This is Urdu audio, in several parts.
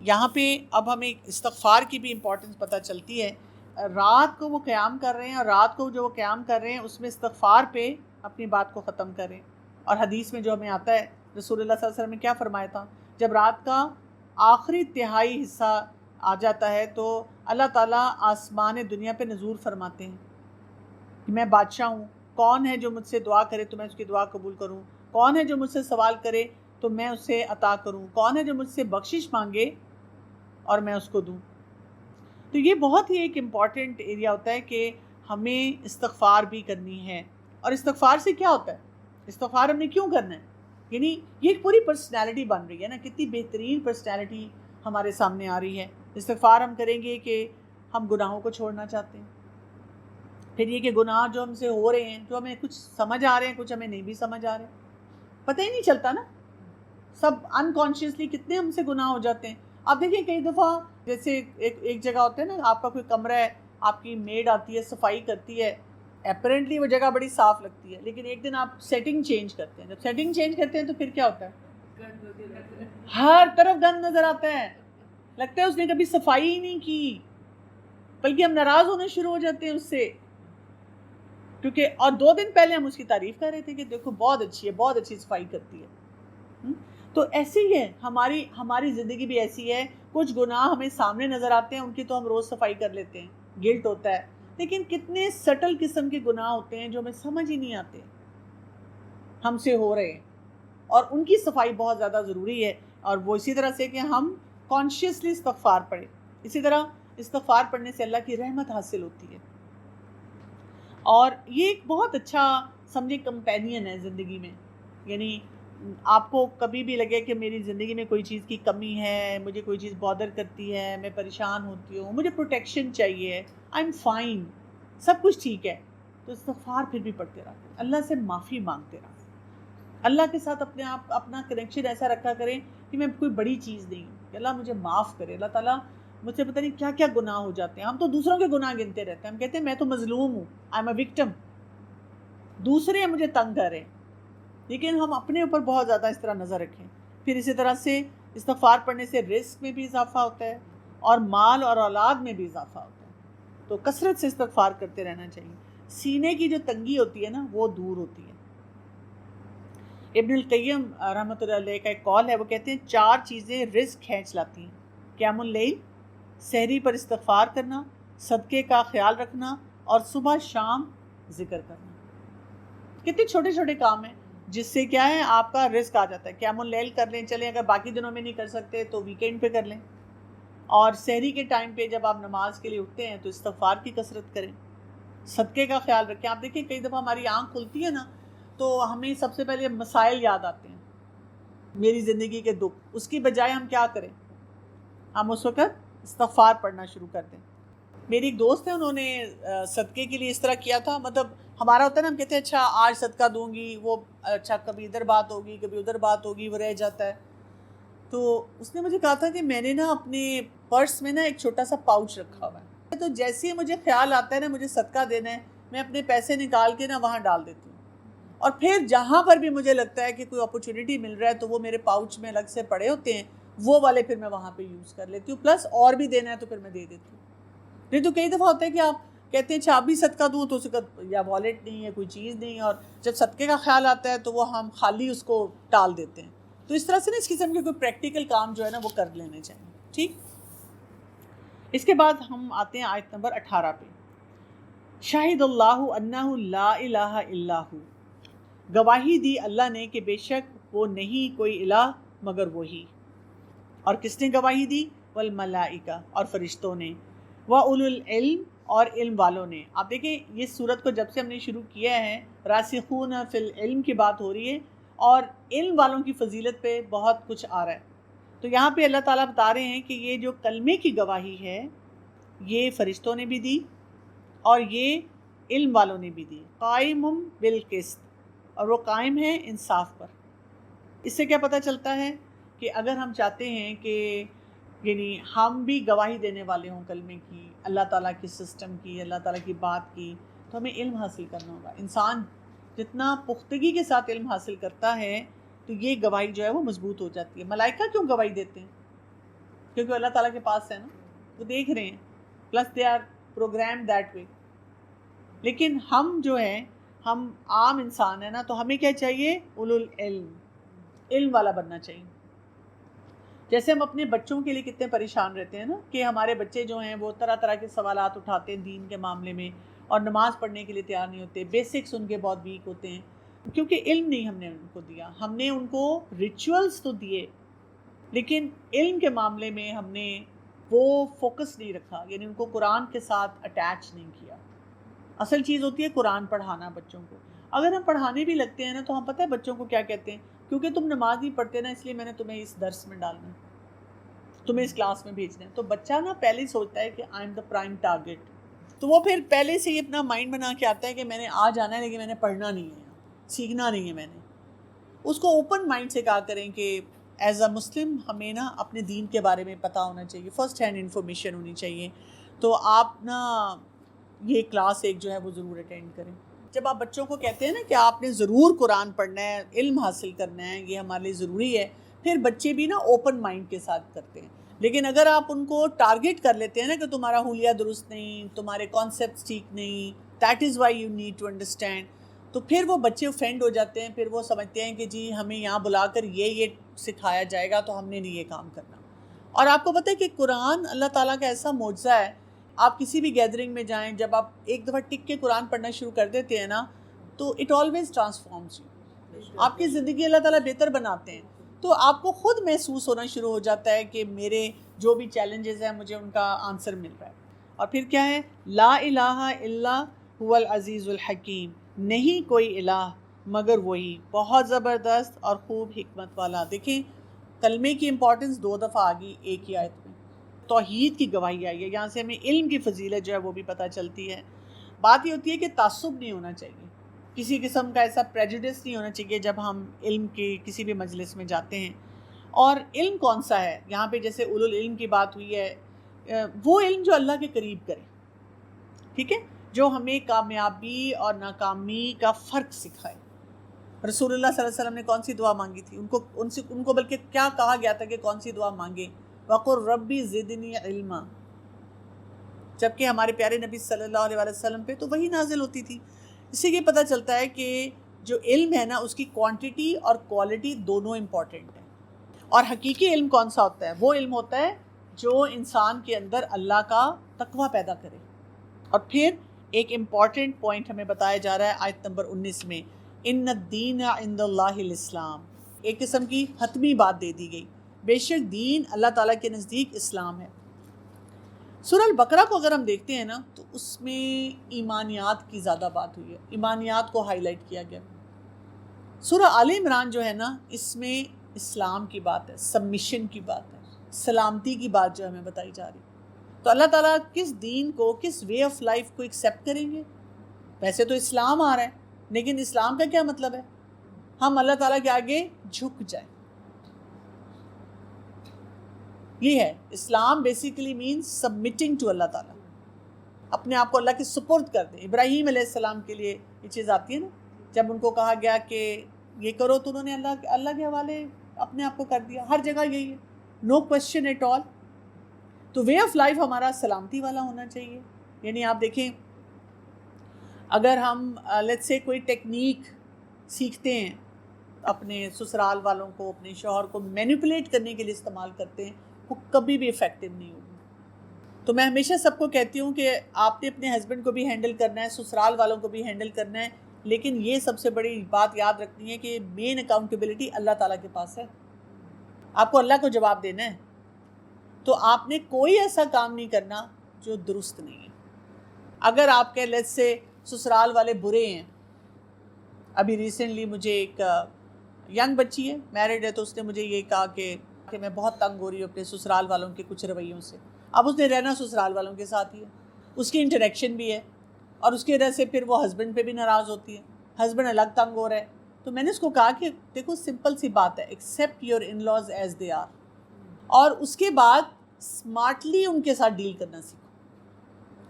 یہاں پہ اب ہمیں استغفار کی بھی امپورٹنس پتہ چلتی ہے. رات کو وہ قیام کر رہے ہیں، اور رات کو جو وہ قیام کر رہے ہیں اس میں استغفار پہ اپنی بات کو ختم کریں. اور حدیث میں جو ہمیں آتا ہے، رسول اللہ صلی اللہ علیہ وسلم نے کیا فرمایا تھا، جب رات کا آخری تہائی حصہ آ جاتا ہے تو اللہ تعالیٰ آسمان دنیا پہ نزول فرماتے ہیں کہ میں بادشاہ ہوں، کون ہے جو مجھ سے دعا کرے تو میں اس کی دعا قبول کروں، کون ہے جو مجھ سے سوال کرے تو میں اسے عطا کروں، کون ہے جو مجھ سے بخشش مانگے اور میں اس کو دوں. تو یہ بہت ہی ایک امپورٹنٹ ایریا ہوتا ہے کہ ہمیں استغفار بھی کرنی ہے. اور استغفار سے کیا ہوتا ہے، استغفار ہم نے کیوں کرنا ہے، یعنی یہ ایک پوری پرسنالٹی بن رہی ہے نا، کتنی بہترین پرسنالٹی ہمارے سامنے آ رہی ہے. استغفار ہم کریں گے کہ ہم گناہوں کو چھوڑنا چاہتے ہیں. پھر یہ کہ گناہ جو ہم سے ہو رہے ہیں، جو ہمیں کچھ سمجھ آ رہے ہیں، کچھ ہمیں نہیں بھی سمجھ آ رہے، پتہ ہی نہیں چلتا نا، سب انکانشیسلی کتنے ہم سے گناہ ہو جاتے ہیں. آپ دیکھیں کئی دفعہ جیسے ایک جگہ ہوتا ہے نا، آپ کا کوئی کمرہ ہے، آپ کی میڈ آتی ہے، صفائی کرتی ہے، اپیرنٹلی وہ جگہ بڑی صاف لگتی ہے، لیکن ایک دن آپ سیٹنگ چینج کرتے ہیں. جب سیٹنگ چینج کرتے ہیں تو پھر کیا ہوتا ہے، ہر طرف گند نظر آتا ہے، لگتا ہے اس نے کبھی صفائی ہی نہیں کی، بلکہ ہم ناراض ہونے شروع ہو جاتے ہیں اس سے، کیونکہ اور 2 دن پہلے ہم اس کی تعریف کر رہے تھے کہ دیکھو بہت اچھی ہے، بہت اچھی صفائی کرتی ہے. تو ایسے ہی ہے ہماری زندگی بھی ایسی ہے. کچھ گناہ ہمیں سامنے نظر آتے ہیں، ان کی تو ہم روز صفائی کر لیتے ہیں، گلٹ ہوتا ہے، لیکن کتنے سٹل قسم کے گناہ ہوتے ہیں جو ہمیں سمجھ ہی نہیں آتے، ہم سے ہو رہے ہیں، اور ان کی صفائی بہت زیادہ ضروری ہے. اور وہ اسی طرح سے کہ ہم کانشیسلی استغفار پڑھیں. اسی طرح استغفار پڑھنے سے اللہ کی رحمت حاصل ہوتی ہے، اور یہ ایک بہت اچھا سمجھے کمپینین ہے زندگی میں. یعنی آپ کو کبھی بھی لگے کہ میری زندگی میں کوئی چیز کی کمی ہے، مجھے کوئی چیز بادر کرتی ہے، میں پریشان ہوتی ہوں، مجھے پروٹیکشن چاہیے، آئی ایم فائن، سب کچھ ٹھیک ہے، تو استغفار پھر بھی پڑھتے رہا، اللہ سے معافی مانگتے رہا، اللہ کے ساتھ اپنا کنیکشن ایسا رکھا کریں کہ میں کوئی بڑی چیز نہیں ہوں، کہ اللہ مجھے معاف کرے. اللہ تعالیٰ مجھ سے پتہ نہیں کیا کیا گناہ ہو جاتے ہیں. ہم تو دوسروں کے گناہ گنتے رہتے ہیں، ہم کہتے ہیں میں تو مظلوم ہوں، آئی ایم اے وکٹم، دوسرے مجھے تنگ کر رہے ہیں، لیکن ہم اپنے اوپر بہت زیادہ اس طرح نظر رکھیں. پھر اسی طرح سے استغفار پڑھنے سے رزق میں بھی اضافہ ہوتا ہے، اور مال اور اولاد میں بھی اضافہ ہوتا ہے. تو کثرت سے استغفار کرتے رہنا چاہیے. سینے کی جو تنگی ہوتی ہے نا، وہ دور ہوتی ہے. ابن القیم رحمۃ اللہ علیہ کا ایک قول ہے، وہ کہتے ہیں 4 چیزیں رزق کھینچ لاتی ہیں: قیام اللیل، سحری پر استغفار کرنا، صدقے کا خیال رکھنا، اور صبح شام ذکر کرنا. کتنے چھوٹے چھوٹے کام ہیں جس سے کیا ہے آپ کا رزق آ جاتا ہے. قیام اللیل کر لیں، چلیں اگر باقی دنوں میں نہیں کر سکتے تو ویکینڈ پہ کر لیں، اور سحری کے ٹائم پہ جب آپ نماز کے لیے اٹھتے ہیں تو استغفار کی کثرت کریں، صدقے کا خیال رکھیں. آپ دیکھیں کئی دفعہ ہماری آنکھ کھلتی ہے نا تو ہمیں سب سے پہلے مسائل یاد آتے ہیں، میری زندگی کے دکھ، اس کی بجائے ہم کیا کریں، ہم اس وقت استغفار پڑھنا شروع کر دیں. میری ایک دوست ہے، انہوں نے صدقے کے لیے اس طرح کیا تھا، مطلب ہمارا ہوتا ہے نا، ہم کہتے ہیں اچھا آج صدقہ دوں گی، وہ اچھا کبھی ادھر بات ہوگی کبھی ادھر بات ہوگی، وہ رہ جاتا ہے. تو اس نے مجھے کہا تھا کہ میں نے نا اپنے پرس میں نا ایک چھوٹا سا پاؤچ رکھا ہوا ہے، تو جیسے ہی مجھے خیال آتا ہے نا مجھے صدقہ دینا ہے، میں اپنے پیسے نکال کے نا وہاں ڈال دیتی ہوں، اور پھر جہاں پر بھی مجھے لگتا ہے کہ کوئی اپرچونٹی مل رہا ہے تو وہ میرے پاؤچ میں الگ سے پڑے ہوتے ہیں، وہ والے پھر میں وہاں پہ یوز کر لیتی ہوں، پلس اور بھی دینا ہے تو پھر میں دے دیتی ہوں. نہیں تو کئی دفعہ ہوتا ہے کہ آپ کہتے ہیں اچھا اب بھی صدقہ دوں تو اس کا یا والیٹ نہیں ہے، کوئی چیز نہیں، اور جب صدقے کا خیال آتا ہے تو وہ ہم خالی اس کو ٹال دیتے ہیں. تو اس طرح سے نا اس قسم کے کوئی پریکٹیکل کام جو ہے نا وہ کر لینے چاہیے. ٹھیک، اس کے بعد ہم آتے ہیں آیت نمبر 18 پہ. شاہد اللہ انہ لا الہ الا ہو، گواہی دی اللہ نے کہ بے شک وہ نہیں کوئی الہ مگر وہی. اور کس نے گواہی دی؟ والملائکہ، اور فرشتوں نے، وَأُولُو الْعِلْمِ، اور علم والوں نے. آپ دیکھیں یہ سورت کو جب سے ہم نے شروع کیا ہے، راسخون فی العلم کی بات ہو رہی ہے، اور علم والوں کی فضیلت پہ بہت کچھ آ رہا ہے. تو یہاں پہ اللہ تعالیٰ بتا رہے ہیں کہ یہ جو کلمے کی گواہی ہے یہ فرشتوں نے بھی دی اور یہ علم والوں نے بھی دی. قائم بالقسط، اور وہ قائم ہے انصاف پر. اس سے کیا پتہ چلتا ہے کہ اگر ہم چاہتے ہیں کہ یعنی ہم بھی گواہی دینے والے ہوں کلمے کی، اللہ تعالیٰ کی سسٹم کی، اللہ تعالیٰ کی بات کی، تو ہمیں علم حاصل کرنا ہوگا. انسان جتنا پختگی کے ساتھ علم حاصل کرتا ہے تو یہ گواہی جو ہے وہ مضبوط ہو جاتی ہے. ملائکہ کیوں گواہی دیتے ہیں؟ کیونکہ اللہ تعالیٰ کے پاس ہے نا، وہ دیکھ رہے ہیں، plus they are program that way. لیکن ہم جو ہیں، ہم عام انسان ہیں نا، تو ہمیں کیا چاہیے؟ اولو العلم، علم والا بننا چاہیے. جیسے ہم اپنے بچوں کے لیے کتنے پریشان رہتے ہیں نا، کہ ہمارے بچے جو ہیں وہ طرح طرح کے سوالات اٹھاتے ہیں دین کے معاملے میں، اور نماز پڑھنے کے لیے تیار نہیں ہوتے، بیسکس ان کے بہت ویک ہوتے ہیں، کیونکہ علم نہیں ہم نے ان کو دیا. ہم نے ان کو ریچولز تو دیے، لیکن علم کے معاملے میں ہم نے وہ فوکس نہیں رکھا، یعنی ان کو قرآن کے ساتھ اٹیچ نہیں کیا. اصل چیز ہوتی ہے قرآن پڑھانا بچوں کو. اگر ہم پڑھانے بھی لگتے ہیں نا، تو ہم پتہ ہے بچوں کو کیا کہتے ہیں؟ کیونکہ تم نماز نہیں پڑھتے نا، اس لیے میں نے تمہیں اس درس میں ڈالنا ہے، تمہیں اس کلاس میں بھیجنا ہے. تو بچہ نا پہلے ہی سوچتا ہے کہ I am the prime target, تو وہ پھر پہلے سے ہی اپنا مائنڈ بنا کے آتا ہے کہ میں نے آ جانا ہے، لیکن میں نے پڑھنا نہیں ہے، سیکھنا نہیں ہے میں نے. اس کو اوپن مائنڈ سے کہا کریں کہ ایز اے مسلم ہمیں نا اپنے دین کے بارے میں پتہ ہونا چاہیے، فرسٹ ہینڈ انفارمیشن ہونی چاہیے. تو آپ نا یہ کلاس ایک جو ہے وہ ضرور اٹینڈ کریں. جب آپ بچوں کو کہتے ہیں نا کہ آپ نے ضرور قرآن پڑھنا ہے، علم حاصل کرنا ہے، یہ ہمارے لیے ضروری ہے، پھر بچے بھی نا اوپن مائنڈ کے ساتھ کرتے ہیں. لیکن اگر آپ ان کو ٹارگٹ کر لیتے ہیں نا کہ تمہارا حلیہ درست نہیں، تمہارے کانسیپٹس ٹھیک نہیں، that is why you need to understand, تو پھر وہ بچے اوفینڈ ہو جاتے ہیں. پھر وہ سمجھتے ہیں کہ جی ہمیں یہاں بلا کر یہ سکھایا جائے گا تو ہم نے نہیں یہ کام کرنا. اور آپ کو پتہ ہے کہ قرآن اللہ تعالیٰ کا ایسا معجزہ ہے. آپ کسی بھی گیدرنگ میں جائیں، جب آپ ایک دفعہ ٹک کے قرآن پڑھنا شروع کر دیتے ہیں نا، تو اٹ آلویز ٹرانسفارمز یو. آپ کی زندگی اللہ تعالیٰ بہتر بناتے ہیں. تو آپ کو خود محسوس ہونا شروع ہو جاتا ہے کہ میرے جو بھی چیلنجز ہیں مجھے ان کا آنسر مل رہا ہے. اور پھر کیا ہے؟ لا الہ الا هو العزیز الحکیم، نہیں کوئی الہ مگر وہی بہت زبردست اور خوب حکمت والا. دیکھیں کلمے کی امپورٹنس 2 دفعہ آ گئی ایک ہی آیت میں. توحید کی گواہی آئی ہے، یہاں سے ہمیں علم کی فضیلت جو ہے وہ بھی پتہ چلتی ہے. بات یہ ہوتی ہے کہ تعصب نہیں ہونا چاہیے، کسی قسم کا ایسا پریجوڈس نہیں ہونا چاہیے جب ہم علم کی کسی بھی مجلس میں جاتے ہیں. اور علم کون سا ہے؟ یہاں پہ جیسے اولو العلم کی بات ہوئی ہے، وہ علم جو اللہ کے قریب کرے، ٹھیک ہے، جو ہمیں کامیابی اور ناکامی کا فرق سکھائے. رسول اللہ صلی اللہ علیہ وسلم نے کون سی دعا مانگی تھی؟ ان کو بلکہ کیا کہا گیا تھا کہ کون سی دعا مانگے؟ وَقُلْ رَبِّ زِدْنِي عِلْمًا. جبکہ ہمارے پیارے نبی صلی اللہ علیہ وسلم پہ تو وہی نازل ہوتی تھی. اس سے یہ پتہ چلتا ہے کہ جو علم ہے نا، اس کی کوانٹٹی اور کوالٹی دونوں امپورٹنٹ ہیں. اور حقیقی علم کون سا ہوتا ہے؟ وہ علم ہوتا ہے جو انسان کے اندر اللہ کا تقوی پیدا کرے. اور پھر ایک امپورٹنٹ پوائنٹ ہمیں بتایا جا رہا ہے آیت نمبر 19 میں، ان الدین عند اللہ الاسلام. ایک قسم کی حتمی بات دے دی گئی، بے شک دین اللہ تعالیٰ کے نزدیک اسلام ہے. سورہ البقرہ کو اگر ہم دیکھتے ہیں نا، تو اس میں ایمانیات کی زیادہ بات ہوئی ہے، ایمانیات کو ہائی لائٹ کیا گیا. سورہ آل عمران جو ہے نا، اس میں اسلام کی بات ہے، سبمیشن کی بات ہے، سلامتی کی بات جو ہمیں بتائی جا رہی. تو اللہ تعالیٰ کس دین کو، کس وے آف لائف کو ایکسیپٹ کریں گے؟ ویسے تو اسلام آ رہا ہے، لیکن اسلام کا کیا مطلب ہے؟ ہم اللہ تعالیٰ کے آگے جھک جائیں. یہ ہے اسلام. بیسیکلی مینس سبمٹنگ ٹو اللہ تعالیٰ، اپنے آپ کو اللہ کے سپرد کر دیں. ابراہیم علیہ السلام کے لیے یہ چیز آتی ہے نا، جب ان کو کہا گیا کہ یہ کرو تو انہوں نے اللہ کے حوالے اپنے آپ کو کر دیا. ہر جگہ یہی ہے، نو کوشچن ایٹ آل. تو وے آف لائف ہمارا سلامتی والا ہونا چاہیے. یعنی آپ دیکھیں، اگر ہم لیٹس سے کوئی ٹیکنیک سیکھتے ہیں، اپنے سسرال والوں کو، اپنے شوہر کو مینیپولیٹ کرنے کے لیے استعمال کرتے ہیں، وہ کبھی بھی افیکٹو نہیں ہوگی. تو میں ہمیشہ سب کو کہتی ہوں کہ آپ نے اپنے ہسبینڈ کو بھی ہینڈل کرنا ہے، سسرال والوں کو بھی ہینڈل کرنا ہے، لیکن یہ سب سے بڑی بات یاد رکھنی ہے کہ مین اکاؤنٹیبلٹی اللہ تعالیٰ کے پاس ہے. آپ کو اللہ کو جواب دینا ہے. تو آپ نے کوئی ایسا کام نہیں کرنا جو درست نہیں ہے. اگر آپ کے لیٹ سے سسرال والے برے ہیں، ابھی ریسنٹلی مجھے ایک ینگ بچی ہے، میرڈ ہے، تو اس نے مجھے یہ کہا کہ میں بہت تنگ ہو رہی ہوں اپنے سسرال والوں کے کچھ رویوں سے. اب اس نے رہنا سسرال والوں کے ساتھ ہی ہے، اس کی انٹریکشن بھی ہے، اور اس کی وجہ سے پھر وہ ہسبینڈ پہ بھی ناراض ہوتی ہے، ہسبینڈ الگ تنگ ہو رہا ہے. تو میں نے اس کو کہا کہ دیکھو سمپل سی بات ہے، accept your in laws as they are, اور اس کے بعد اسمارٹلی ان کے ساتھ ڈیل کرنا سیکھو.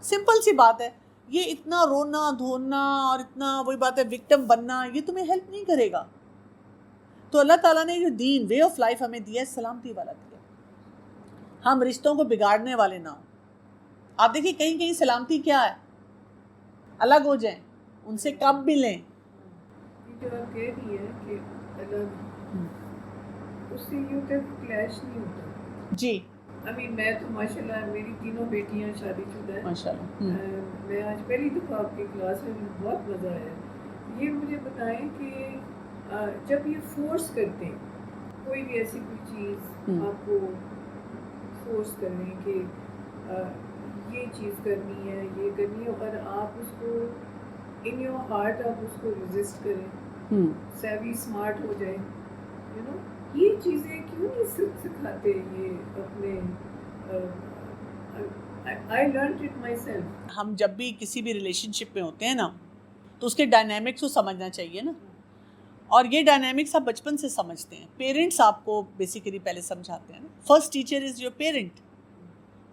سمپل سی بات ہے. یہ اتنا رونا دھونا اور اتنا وہی بات ہے وکٹم بننا، یہ تمہیں ہیلپ نہیں کرے گا. تو اللہ تعالیٰ نے جو دین، وے آف لائف ہمیں دیا ہے، سلامتی والا دیا. ہم رشتوں کو بگاڑنے والے نہ ہوں. آپ دیکھیں کہیں کہیں سلامتی کیا ہے, الگ ہو جائیں, ان سے کم ملیں. جو آپ کہہ رہی ہے کہ الگ, اس سے یہ ہوتا ہے کلیش نہیں ہوتا. جی ابھی میں تو ماشاء اللہ میری تینوں بیٹیاں شادی شدہ ہیں ماشاء اللہ. میں آج پہلی دفعہ آپ کی کلاس میں بہت مزہ آیا. یہ مجھے بتائیں کہ جب یہ فورس کرتے ہیں کوئی بھی ایسی کوئی چیز آپ کو فورس کریں کہ یہ چیز کرنی ہے, یہ کرنی ہے, اور آپ اس کو ان یور ہارٹ آپ اس کو ریزسٹ کریں, سیوی اسمارٹ ہو جائیں, یو نو, یہ چیزیں کیوں نہیں سکھاتے یہ اپنے. I learned it myself. ہم جب بھی کسی بھی ریلیشن شپ میں ہوتے ہیں نا تو اس کے ڈائنامکس کو سمجھنا چاہیے نا, اور یہ ڈائنامکس آپ بچپن سے سمجھتے ہیں. پیرنٹس آپ کو بیسیکلی پہلے سمجھاتے ہیں نا. First teacher is your parent.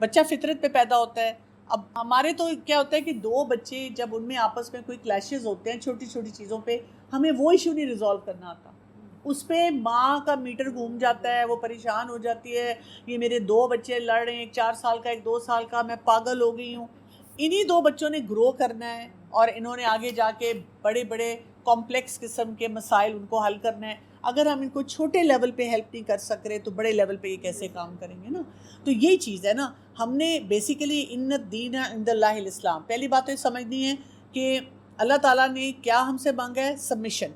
بچہ فطرت پہ پیدا ہوتا ہے. اب ہمارے تو کیا ہوتا ہے کہ دو بچے جب ان میں آپس میں کوئی کلیشز ہوتے ہیں چھوٹی چھوٹی چیزوں پہ, ہمیں وہ ایشو نہیں ریزالو کرنا آتا. اس پہ ماں کا میٹر گھوم جاتا ہے, وہ پریشان ہو جاتی ہے, یہ میرے 2 بچے لڑ رہے ہیں, ایک 4 سال کا ایک 2 سال کا, میں پاگل ہو گئی ہوں. انہی 2 بچوں نے گرو کرنا ہے اور انہوں نے آگے جا کے بڑے بڑے کمپلیکس قسم کے مسائل ان کو حل کرنا ہے. اگر ہم ان کو چھوٹے لیول پہ ہیلپ نہیں کر سک رہے تو بڑے لیول پہ یہ کیسے کام کریں گے نا. تو یہی چیز ہے نا, ہم نے بیسیکلی ان الدین عند اللہ الاسلام. پہلی بات تو یہ سمجھنی ہے کہ اللہ تعالیٰ نے کیا ہم سے مانگا ہے, submission,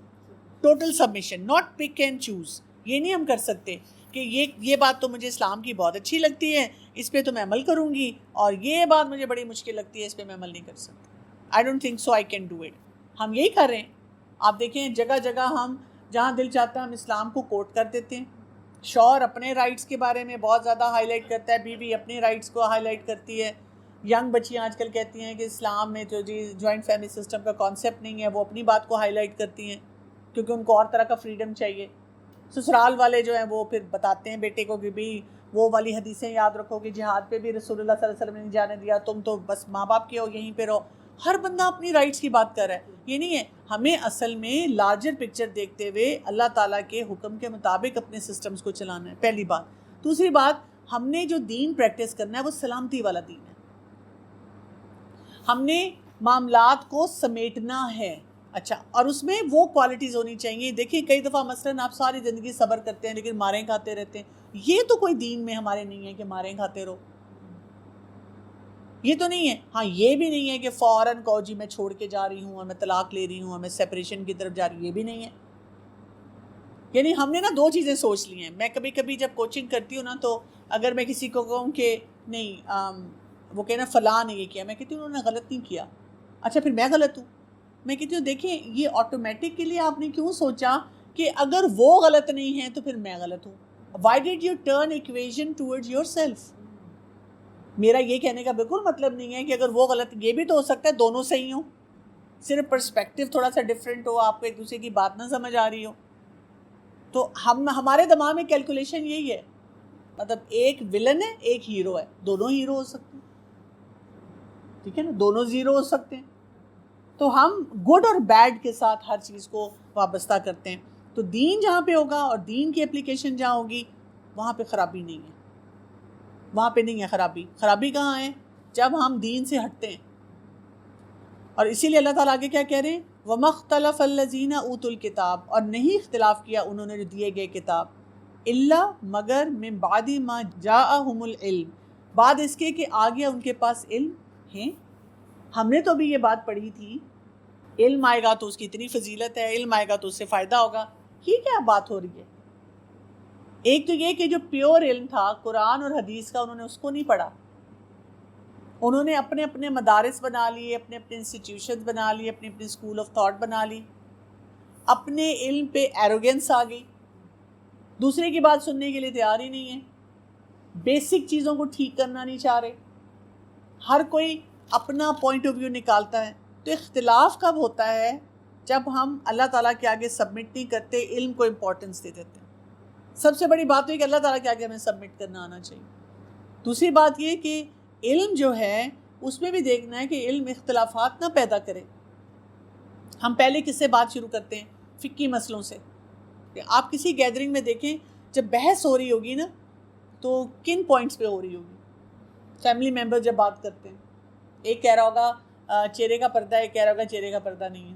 total submission, not pick and choose. یہ نہیں ہم کر سکتے کہ یہ بات تو مجھے اسلام کی بہت اچھی لگتی ہے, اس پہ تو میں عمل کروں گی, اور یہ بات مجھے بڑی مشکل لگتی ہے, اس پہ میں عمل نہیں کر سکتی. I don't think so I can do it. ہم یہی کر رہے ہیں. آپ دیکھیں جگہ جگہ ہم جہاں دل چاہتا ہے ہم اسلام کو کوٹ کر دیتے ہیں. شوہر اپنے رائٹس کے بارے میں بہت زیادہ ہائی لائٹ کرتا ہے, بیوی اپنے رائٹس کو ہائی لائٹ کرتی ہے. ینگ بچیاں آج کل کہتی ہیں کہ اسلام میں جو جی جوائنٹ فیملی سسٹم کا کانسیپٹ نہیں ہے, وہ اپنی بات کو ہائی لائٹ کرتی ہیں کیونکہ ان کو اور طرح کا فریڈم چاہیے. سسرال والے جو ہیں وہ پھر بتاتے ہیں بیٹے کو کہ بھی وہ والی حدیثیں یاد رکھو کہ جہاد پہ بھی رسول اللہ صلی اللہ علیہ وسلم نے نہیں جانے دیا, تم تو بس ماں باپ کے ہو, یہیں پہ رہو. ہر بندہ اپنی رائٹس کی بات کر رہا ہے. یہ نہیں ہے, ہمیں اصل میں لارجر پکچر دیکھتے ہوئے اللہ تعالیٰ کے حکم کے مطابق اپنے سسٹمز کو چلانا ہے, پہلی بات. دوسری بات, ہم نے جو دین پریکٹس کرنا ہے وہ سلامتی والا دین ہے. ہم نے معاملات کو سمیٹنا ہے. اچھا, اور اس میں وہ کوالٹیز ہونی چاہیے. دیکھیں کئی دفعہ مثلاً آپ ساری زندگی صبر کرتے ہیں لیکن ماریں کھاتے رہتے ہیں. یہ تو کوئی دین میں ہمارے نہیں ہے کہ ماریں کھاتے رہو, یہ تو نہیں ہے. ہاں یہ بھی نہیں ہے کہ فوراً کہو جی میں چھوڑ کے جا رہی ہوں اور میں طلاق لے رہی ہوں اور میں سیپریشن کی طرف جا رہی ہوں, یہ بھی نہیں ہے. یعنی ہم نے نا 2 چیزیں سوچ لی ہیں. میں کبھی کبھی جب کوچنگ کرتی ہوں نا تو اگر میں کسی کو کہوں کہ نہیں وہ کہنا فلاں نے یہ کیا, میں کہتی ہوں انہوں نے غلط نہیں کیا. اچھا پھر میں غلط ہوں. میں کہتی ہوں دیکھیں یہ آٹومیٹکلی آپ نے کیوں سوچا کہ اگر وہ غلط نہیں ہیں تو پھر میں غلط ہوں. Why did you turn accusation toward yourself. میرا یہ کہنے کا بالکل مطلب نہیں ہے کہ اگر وہ غلط, یہ بھی تو ہو سکتا ہے دونوں صحیح ہوں, صرف پرسپیکٹیو تھوڑا سا ڈفرینٹ ہو, آپ کو ایک دوسرے کی بات نہ سمجھ آ رہی ہو. تو ہمارے دماغ میں کیلکولیشن یہی ہے, مطلب ایک ولن ہے ایک ہیرو ہے, دونوں ہیرو ہو سکتے ہیں, ٹھیک ہے نا, دونوں زیرو ہو سکتے ہیں. تو ہم گڈ اور بیڈ کے ساتھ ہر چیز کو وابستہ کرتے ہیں. تو دین جہاں پہ ہوگا اور دین کی اپلیکیشن جہاں ہوگی وہاں پہ خرابی نہیں ہے, وہاں پہ نہیں ہے خرابی. خرابی کہاں ہے؟ جب ہم دین سے ہٹتے ہیں. اور اسی لیے اللہ تعالیٰ آگے کیا کہہ رہے ہیں, وَمَا اخْتَلَفَ الَّذِينَ أُوتُوا الْكِتَابَ, اور نہیں اختلاف کیا انہوں نے جو دیے گئے کتاب, إِلَّا مگر مِن بَعْدِ مَا جَاءَهُمُ الْعِلْمُ, بعد اس کے کہ آ گیا ان کے پاس علم ہے. ہم نے تو بھی یہ بات پڑھی تھی, علم آئے گا تو اس کی اتنی فضیلت ہے, علم آئے گا تو اس سے فائدہ ہوگا. یہ کیا بات ہو رہی ہے؟ ایک تو یہ کہ جو پیور علم تھا قرآن اور حدیث کا, انہوں نے اس کو نہیں پڑھا. انہوں نے اپنے اپنے مدارس بنا لیے, اپنے اپنے انسٹیٹیوشنز بنا لیے, اپنے اپنے اسکول آف تھاٹ بنا لی. اپنے علم پہ ایروگنس آ گئی, دوسرے کی بات سننے کے لیے تیار ہی نہیں ہے, بیسک چیزوں کو ٹھیک کرنا نہیں چاہ رہے, ہر کوئی اپنا پوائنٹ آف ویو نکالتا ہے. تو اختلاف کب ہوتا ہے؟ جب ہم اللہ تعالیٰ کے آگے سبمٹ نہیں کرتے, علم کو امپورٹنس دے دیتے ہیں. سب سے بڑی بات تو یہ کہ اللہ تعالیٰ کے آگے ہمیں سبمٹ کرنا آنا چاہیے. دوسری بات یہ کہ علم جو ہے اس میں بھی دیکھنا ہے کہ علم اختلافات نہ پیدا کرے. ہم پہلے کس سے بات شروع کرتے ہیں؟ فقہی مسئلوں سے. آپ کسی گیدرنگ میں دیکھیں جب بحث ہو رہی ہوگی نا تو کن پوائنٹس پہ ہو رہی ہوگی؟ فیملی ممبر جب بات کرتے ہیں، ایک کہہ رہا ہوگا چہرے کا پردہ ہے، ایک کہہ رہا ہوگا چہرے کا پردہ نہیں ہے،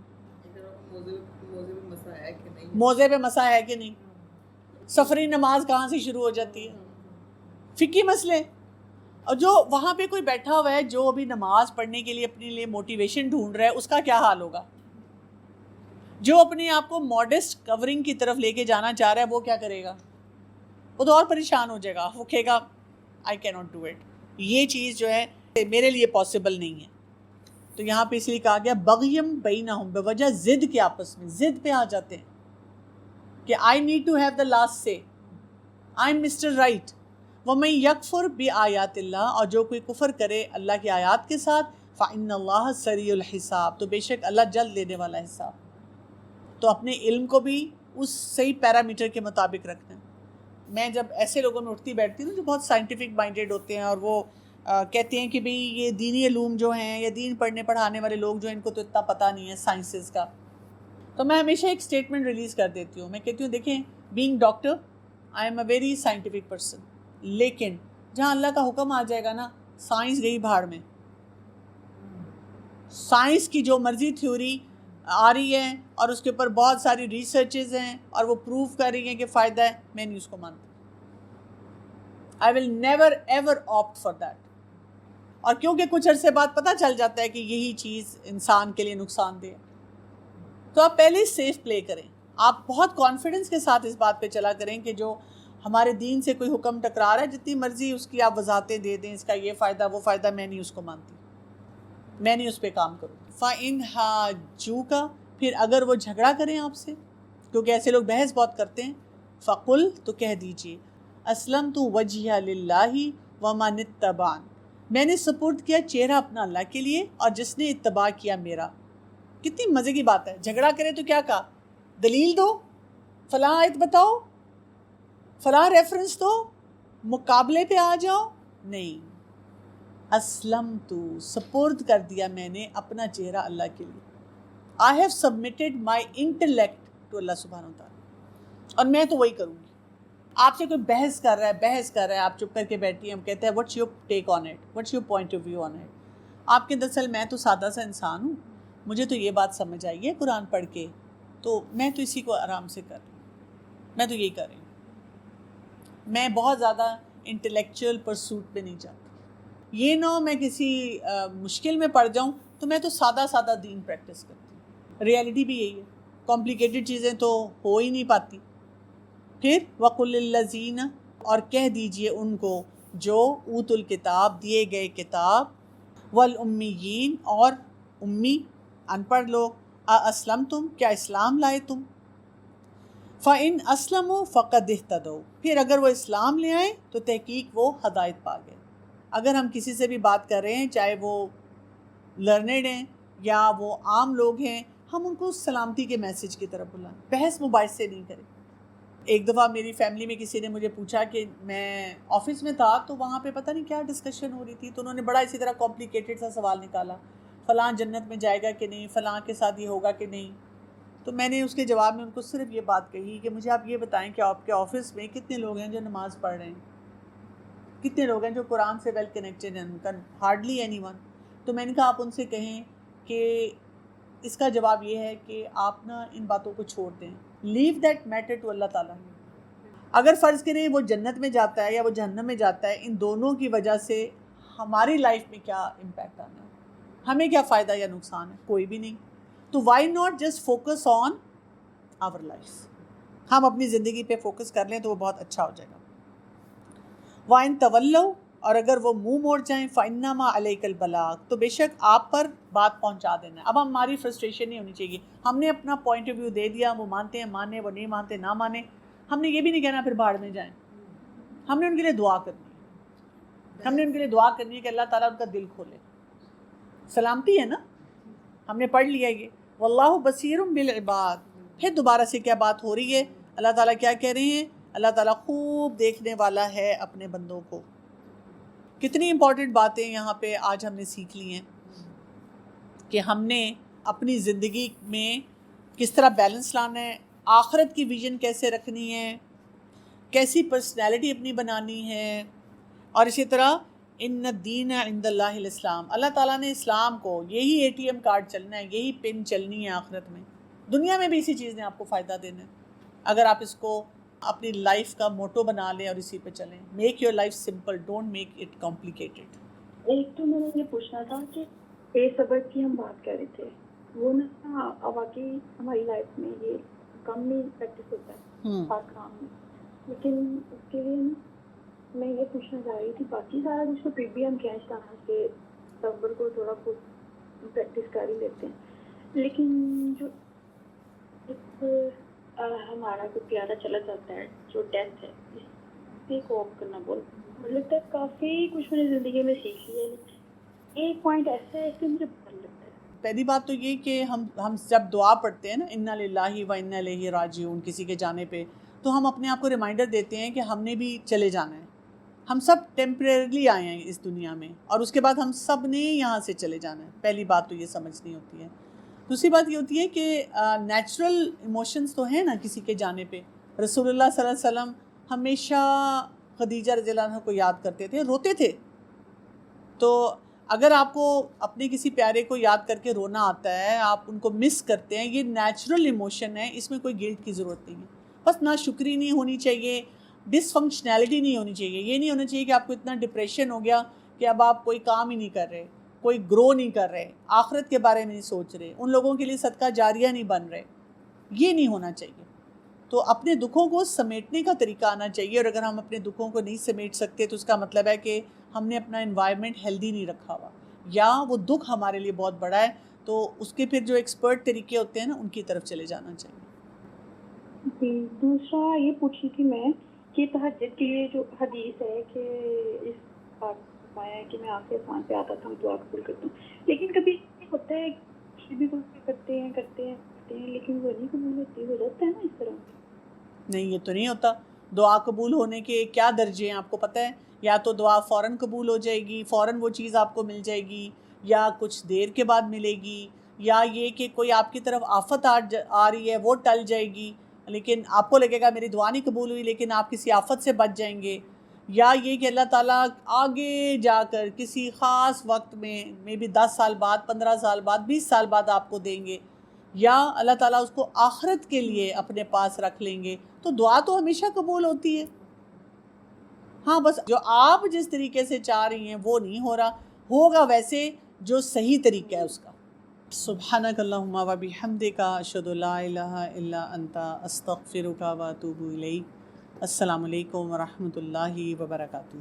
موزے پہ مسا ہے کہ نہیں، سفری نماز کہاں سے شروع ہو جاتی ہے، فقہی مسئلے. اور جو وہاں پہ کوئی بیٹھا ہوا ہے جو ابھی نماز پڑھنے کے لیے اپنے لیے موٹیویشن ڈھونڈ رہا ہے، اس کا کیا حال ہوگا؟ جو اپنے آپ کو ماڈسٹ کورنگ کی طرف لے کے جانا چاہ رہا ہے وہ کیا کرے گا؟ وہ تو اور پریشان ہو جائے گا، وہ کہے گا آئی کی ناٹ ڈو اٹ، یہ چیز جو ہے میرے لیے پاسبل نہیں ہے. تو یہاں پہ اس لیے کہا گیا بغیم بینہم، بوجہ ضد کے آپس میں ضد پہ آ جاتے ہیں کہ I need to have the last say, I M mister right. وَمَن یکفر بآیات اللہ، اور جو کوئی کفر کرے اللہ کی آیات کے ساتھ، فإن اللہ سریع الحساب، تو بے شک اللہ جلد لینے والا حساب. تو اپنے علم کو بھی اس صحیح پیرامیٹر کے مطابق رکھنا ہے. میں جب ایسے لوگوں میں اٹھتی بیٹھتی ہوں جو بہت سائنٹیفک مائنڈیڈ ہوتے ہیں اور وہ کہتے ہیں کہ بھئی یہ دینی علوم جو ہیں یا دین پڑھنے پڑھانے والے لوگ جو ہیں ان کو تو اتنا پتہ نہیں ہے سائنسز کا، تو میں ہمیشہ ایک سٹیٹمنٹ ریلیز کر دیتی ہوں. میں کہتی ہوں دیکھیں، being doctor I am a very scientific person, لیکن جہاں اللہ کا حکم آ جائے گا نا، سائنس گئی بھاڑ میں. سائنس کی جو مرضی تھیوری آ رہی ہے اور اس کے اوپر بہت ساری ریسرچز ہیں اور وہ پروف کر رہی ہیں کہ فائدہ ہے، میں نہیں اس کو مانتی. I will never ever opt for that. اور کیونکہ کچھ عرصے بعد پتہ چل جاتا ہے کہ یہی چیز انسان کے لیے نقصان دہ ہے، تو آپ پہلے سیف پلے کریں. آپ بہت کانفیڈنس کے ساتھ اس بات پہ چلا کریں کہ جو ہمارے دین سے کوئی حکم ٹکرا رہا ہے، جتنی مرضی اس کی آپ وضاحتیں دے دیں، اس کا یہ فائدہ وہ فائدہ، میں نہیں اس کو مانتی، میں نہیں اس پہ کام کروں. فَإِنْ حَاجُّوكَ، پھر اگر وہ جھگڑا کریں آپ سے، کیونکہ ایسے لوگ بحث بہت کرتے ہیں، فَقُلْ، تو کہہ دیجئے، أَسْلَمْتُ وَجْهِيَ لِلَّهِ وَمَنِ اتَّبَعَنِ، میں نے سپرد کیا چہرہ اپنا اللہ کے لیے اور جس نے اتباع کیا میرا. کتنی مزے کی بات ہے. جھگڑا کرے تو کیا کہا؟ دلیل دو، فلاں آیت بتاؤ، فلاں ریفرنس دو، مقابلے پہ آ جاؤ. نہیں، اسلمت، سپرد کر دیا میں نے اپنا چہرہ اللہ کے لیے. I have submitted my intellect to اللہ سبحانہ وتعالیٰ، اور میں تو وہی کروں گی. آپ سے کوئی بحث کر رہا ہے، آپ چپ کر کے بیٹھی ہیں، ہم کہتے ہیں what's your take on it, what's your point of view on it. آپ کے دراصل میں تو سادہ سا انسان ہوں، مجھے تو یہ بات سمجھ آئی ہے قرآن پڑھ کے، تو میں تو اسی کو آرام سے کر رہی ہوں، میں تو یہی کر رہی ہوں. میں بہت زیادہ انٹلیکچوئل پرسوٹ پہ نہیں جاتی. یہ نہ ہو میں کسی مشکل میں پڑ جاؤں تو میں تو سادہ سادہ دین پریکٹس کرتی ہوں. ریالٹی بھی یہی ہے، کمپلیکیٹڈ چیزیں تو ہو ہی نہیں پاتی. پھر وَقُلِ الَّذِينَ، اور کہہ دیجئے ان کو جو اوت الکتاب، دیے گئے کتاب، والأمیین، اور امی ان پڑھ لوگ، اسلمتم، کیا اسلام لائے تم؟ فَإِنْ أَسْلَمُوا فَقَدِ اهْتَدَوْا، پھر اگر وہ اسلام لے آئیں تو تحقیق وہ ہدایت پا گئے. اگر ہم کسی سے بھی بات کر رہے ہیں، چاہے وہ لرنڈ ہیں یا وہ عام لوگ ہیں، ہم ان کو سلامتی کے میسج کی طرف بلائیں، بحث مباحثے نہیں کریں. ایک دفعہ میری فیملی میں کسی نے مجھے پوچھا کہ میں آفس میں تھا تو وہاں پہ پتہ نہیں کیا ڈسکشن ہو رہی تھی، تو انہوں نے بڑا اسی طرح کمپلیکیٹڈ سا سوال نکالا، فلاں جنت میں جائے گا کہ نہیں، فلاں کے ساتھ یہ ہوگا کہ نہیں. تو میں نے اس کے جواب میں ان کو صرف یہ بات کہی کہ مجھے آپ یہ بتائیں کہ آپ کے آفس میں کتنے لوگ ہیں جو نماز پڑھ رہے ہیں، کتنے لوگ ہیں جو قرآن سے ویل کنیکٹڈ ہیں؟ ان کا ہارڈلی اینی ون. تو میں نے کہا آپ ان سے کہیں کہ اس کا جواب یہ ہے کہ آپ نا ان باتوں کو چھوڑ دیں، لیو دیٹ میٹر ٹو اللہ تعالیٰ. اگر فرض کریں وہ جنت میں جاتا ہے یا وہ جہنم میں جاتا ہے، ان دونوں کی وجہ سے ہماری لائف میں کیا امپیکٹ آنا ہے، ہمیں کیا فائدہ یا نقصان ہے؟ کوئی بھی نہیں. تو why not just focus on our life, ہم اپنی زندگی پہ فوکس کر لیں تو وہ بہت اچھا ہو جائے گا. وَإِن تَوَلَّوْا، اور اگر وہ منہ موڑ جائیں، فَإِنَّمَا عَلَيْكَ الْبَلَاغُ، تو بے شک آپ پر بات پہنچا دینا ہے. اب ہماری فرسٹریشن نہیں ہونی چاہیے، ہم نے اپنا پوائنٹ آف ویو دے دیا، وہ مانتے ہیں مانے، وہ نہیں مانتے نہ مانے. ہم نے یہ بھی نہیں کہنا پھر بھاڑ میں جائیں. ہم نے ان کے لیے دعا کرنی ہے، ہم نے ان کے لیے دعا کرنی ہے کہ اللہ تعالیٰ ان کا دل کھولے. سلامتی ہے نا، ہم نے پڑھ لیا یہ واللہ بصیر بالعباد. پھر دوبارہ سے کیا بات ہو رہی ہے؟ اللہ تعالیٰ کیا کہہ رہے ہیں؟ اللہ تعالیٰ خوب دیکھنے والا ہے اپنے بندوں کو. کتنی امپورٹنٹ باتیں یہاں پہ آج ہم نے سیکھ لی ہیں کہ ہم نے اپنی زندگی میں کس طرح بیلنس لانا ہے، آخرت کی ویژن کیسے رکھنی ہے، کیسی پرسنالٹی اپنی بنانی ہے. اور اسی طرح ان الدین عند اللہ الاسلام، اللہ تعالیٰ نے اسلام کو، یہی اے ٹی ایم کارڈ چلنا ہے، یہی پن چلنی ہے آخرت میں، دنیا میں بھی اسی چیز نے آپ کو فائدہ دینا ہے اگر آپ اس کو اپنی لائف کا موٹو بنا لیں اور اسی پہ چلیں. Make your life simple, don't make it complicated. ایک تو میں نے یہ پوچھنا تھا کہ بے صبر کی ہم بات کر رہے تھے، وہ نا واقعی ہماری لائف میں یہ کم نہیں پریکٹس ہوتا ہے ہر کام میں، لیکن اس کے لیے میں یہ پوچھنا چاہ رہی تھی، باقی سارا کچھ تو پھر بھی ہم کھینچ تانا سے صبر کو تھوڑا بہت پریکٹس کر ہی لیتے ہیں، لیکن جو ایک ہمارا کوئی پیارا چلا جاتا ہے جو ڈیتھ ہے، اس سے کوپ کرنا مجھے لگتا ہے کافی کچھ میں نے زندگی میں سیکھ لیا ہے. ایک پوائنٹ ایسا ہے کہ مجھے بہت لگتا ہے. پہلی بات تو یہ کہ ہم جب دعا پڑھتے ہیں نا انا للہ و انا الیہ راجعون کسی کے جانے پہ، تو ہم اپنے آپ کو ریمائنڈر دیتے ہیں کہ ہم نے بھی چلے جانا ہے. ہم سب ٹیمپریرلی آئے ہیں اس دنیا میں، اور اس کے بعد ہم سب نے یہاں سے چلے جانا ہے. پہلی بات تو یہ سمجھنی ہوتی ہے. دوسری بات یہ ہوتی ہے کہ نیچرل ایموشنز تو ہیں نا کسی کے جانے پہ. رسول اللہ صلی اللہ علیہ وسلم ہمیشہ خدیجہ رضی اللہ عنہ کو یاد کرتے تھے، روتے تھے. تو اگر آپ کو اپنے کسی پیارے کو یاد کر کے رونا آتا ہے، آپ ان کو مس کرتے ہیں، یہ نیچرل ایموشن ہے، اس میں کوئی گلٹ کی ضرورت نہیں ہے. بس ناشکری نہیں ہونی چاہیے، ڈس فنکشنالٹی نہیں ہونی چاہیے. یہ نہیں ہونا چاہیے کہ آپ کو اتنا ڈپریشن ہو گیا کہ اب آپ کوئی کام ہی نہیں کر رہے، کوئی گرو نہیں کر رہے، آخرت کے بارے میں نہیں سوچ رہے، ان لوگوں کے لیے صدقہ جاریہ نہیں بن رہے. یہ نہیں ہونا چاہیے. تو اپنے دکھوں کو سمیٹنے کا طریقہ آنا چاہیے، اور اگر ہم اپنے دکھوں کو نہیں سمیٹ سکتے تو اس کا مطلب ہے کہ ہم نے اپنا انوائرمنٹ ہیلدی نہیں رکھا ہوا، یا وہ دکھ ہمارے لیے بہت بڑا ہے. تو اس کے پھر جو ایکسپرٹ طریقے ہوتے ہیں نا ان کی طرف چلے جانا چاہیے. جی دوسرا یہ پوچھی تھی میں کہ تہجد کے لیے جو حدیث ہے کہ اس بات پایا ہے کہ میں آخر آسمان پہ آتا تھا دعا قبول کرتا ہوں، لیکن کبھی ہوتا ہے بھی کرتے ہیں لیکن وہ نہیں قبول ہوتی، ہو جاتا ہے نا اس طرح؟ نہیں، یہ تو نہیں ہوتا. دعا قبول ہونے کے کیا درجے ہیں آپ کو پتہ ہے؟ یا تو دعا فوراً قبول ہو جائے گی، فوراً وہ چیز آپ کو مل جائے گی، یا کچھ دیر کے بعد ملے گی، یا یہ کہ کوئی آپ کی طرف آفت آ رہی ہے وہ ٹل جائے گی، لیکن آپ کو لگے گا میری دعا نہیں قبول ہوئی، لیکن آپ کسی آفت سے بچ جائیں گے. یا یہ کہ اللہ تعالیٰ آگے جا کر کسی خاص وقت میں بھی 10 سال بعد، 15 سال بعد، 20 سال بعد آپ کو دیں گے، یا اللہ تعالیٰ اس کو آخرت کے لیے اپنے پاس رکھ لیں گے. تو دعا تو ہمیشہ قبول ہوتی ہے. ہاں بس جو آپ جس طریقے سے چاہ رہی ہیں وہ نہیں ہو رہا، ہوگا ویسے جو صحیح طریقہ ہے اس کا. سبحانک اللہم و بحمدک اشہد ان لا الہ الا انت استغفرک و اتوب الیک. السلام علیکم ورحمۃ اللہ وبرکاتہ.